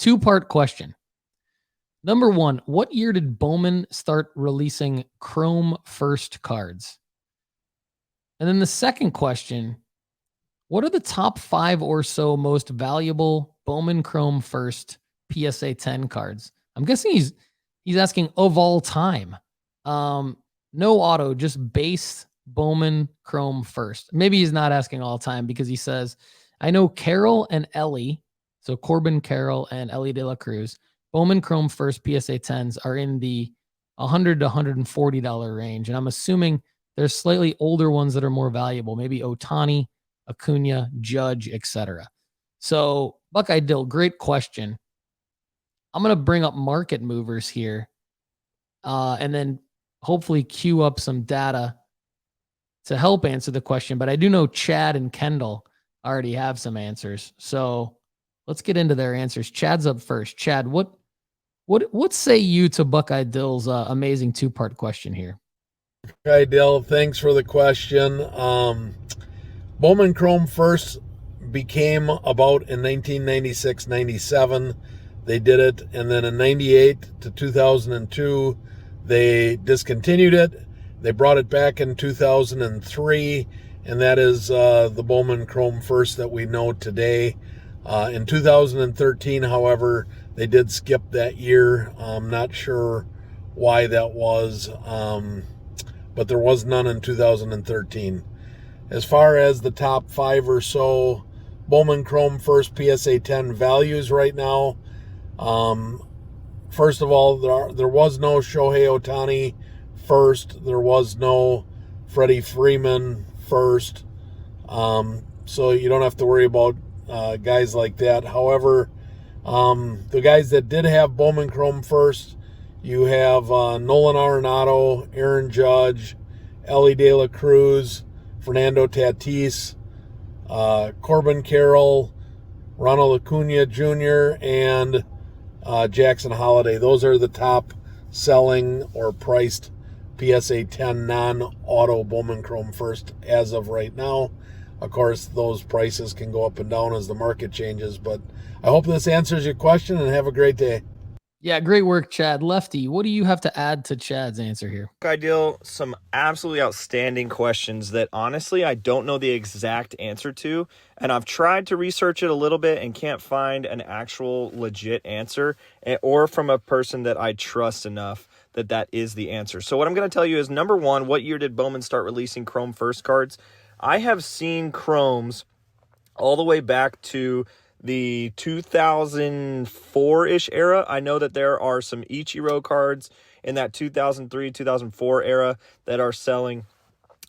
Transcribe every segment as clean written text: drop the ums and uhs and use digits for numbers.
Two-part question. Number one, what year did Bowman start releasing Chrome First cards? And then the second question, what are the top 5 or so most valuable Bowman Chrome First PSA 10 cards? I'm guessing he's asking of all time. No auto, just base Bowman Chrome First. Maybe he's not asking all time because he says, I know Carroll and Ellie, so Corbin Carroll and Ellie De La Cruz, Bowman Chrome First PSA 10s are in the $100 to $140 range. And I'm assuming there's slightly older ones that are more valuable, maybe Ohtani, Acuna, Judge, etc. So Buckeye Dil, great question. I'm going to bring up market movers here and then hopefully queue up some data to help answer the question. But I do know Chad and Kendall already have some answers. So let's get into their answers. Chad's up first. Chad, what say you to Buckeye Dill's amazing two-part question here? Buckeye Dil, thanks for the question. Bowman Chrome First became about in 1996-97. They did it, and then in 98 to 2002, they discontinued it. They brought it back in 2003, and that is the Bowman Chrome First that we know today. In 2013, however, they did skip that year. I'm not sure why that was, but there was none in 2013. As far as the top 5 or so Bowman Chrome First PSA 10 values right now, first of all, there was no Shohei Ohtani first. There was no Freddie Freeman first. So you don't have to worry about guys like that. However, the guys that did have Bowman Chrome First, you have Nolan Arenado, Aaron Judge, Ellie De La Cruz, Fernando Tatis, Corbin Carroll, Ronald Acuna Jr., and Jackson Holiday. Those are the top selling or priced PSA 10 non-auto Bowman Chrome First as of right now. Of course, those prices can go up and down as the market changes, but I hope this answers your question, and have a great day. Yeah, great work, Chad. Lefty, what do you have to add to Chad's answer here? Buckeye Dil, some absolutely outstanding questions that honestly I don't know the exact answer to, and I've tried to research it a little bit and can't find an actual legit answer or from a person that I trust enough that is the answer. So what I'm going to tell you is, number one, what year did Bowman start releasing Chrome First cards? I have seen Chromes all the way back to the 2004-ish era. I know that there are some Ichiro cards in that 2003, 2004 era that are selling.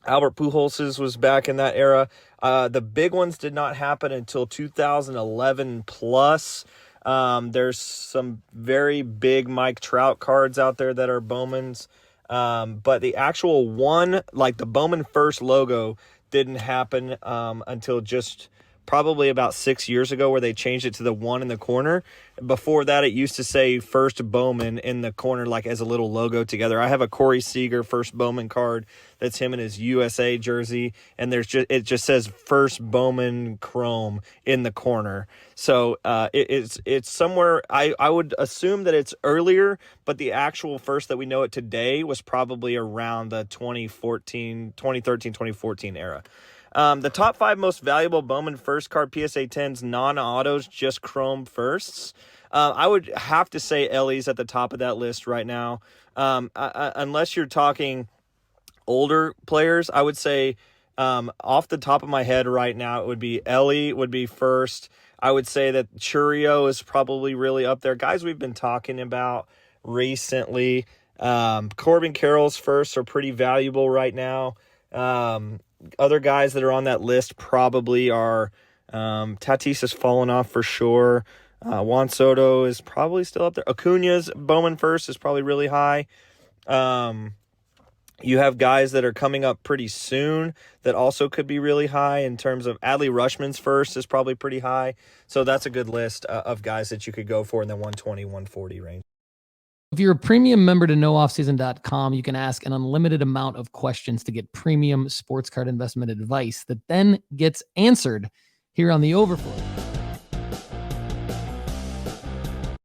Albert Pujols's was back in that era. The big ones did not happen until 2011 plus. There's some very big Mike Trout cards out there that are Bowman's. But the actual one, like the Bowman First logo, didn't happen until just probably about 6 years ago, where they changed it to the one in the corner. Before that, it used to say First Bowman in the corner, like as a little logo together. I have a Corey Seager First Bowman card. That's him in his USA jersey. And it just says First Bowman Chrome in the corner. So it's somewhere, I would assume that it's earlier, but the actual first that we know it today was probably around the 2013, 2014 era. The top 5 most valuable Bowman First card PSA 10s non-autos, just Chrome Firsts. I would have to say Ellie's at the top of that list right now. Unless you're talking older players, I would say off the top of my head right now, it would be Ellie would be first. I would say that Churio is probably really up there. Guys we've been talking about recently. Corbin Carroll's firsts are pretty valuable right now. Other guys that are on that list probably are Tatis has fallen off for sure. Juan Soto is probably still up there. Acuna's Bowman First is probably really high. You have guys that are coming up pretty soon that also could be really high in terms of Adley Rutschman's first is probably pretty high. So that's a good list of guys that you could go for in the 120, 140 range. If you're a premium member to nooffseason.com, you can ask an unlimited amount of questions to get premium sports card investment advice that then gets answered here on the Overflow.